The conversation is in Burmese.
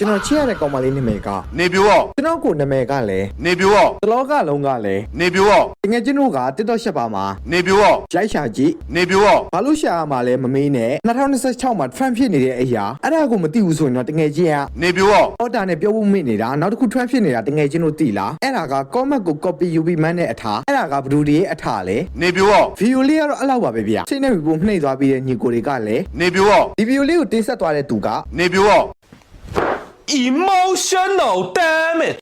ကျွန်တော်ချစ်ရတဲ့ကောင်မလေးနာမည်က နေပြိုရော ကျွန်တော်ကိုနာမည်ကလည်း နေပြိုရော တလောကလုံးကလည်း နေပြိုရော တကယ်ကျွန်တော်က TikTok ရှက်ပါမှာ နေပြိုရော ရိုက်ရှာကြည့် နေပြိုရော ဘာလို့ရှာရမှာလဲမမေးနဲ့2026မှာ Trump ဖြစ်နေတဲ့အရာအဲ့ဒါကိုမသိဘူးဆိုရင်တော့တကယ်ချင်းက နေပြိုရော အော်တာနဲ့ပြောဖို့မေ့နေတာနောက်တစ်ခု Trump ဖြစ်နေတာတကယ်ချင်းတို့သိလားအဲ့ဒါက comment ကို copy ယူပြီးမှန်းတဲ့အထာအဲ့ဒါကဘဒူတွေရဲ့အထာလေ နေပြိုရော ဗီဒီယိုလေးကတော့အဲ့လောက်ပါပဲဗျာချိန်နဲ့ပုံနှိပ်သွားပြီးတဲ့ညီကိုတွေကလည်း နေပြိုရော ဒီဗီဒီယိုလေးကိုတင်ဆက်သွားတဲ့သူက နေပြိုရော Emotional damage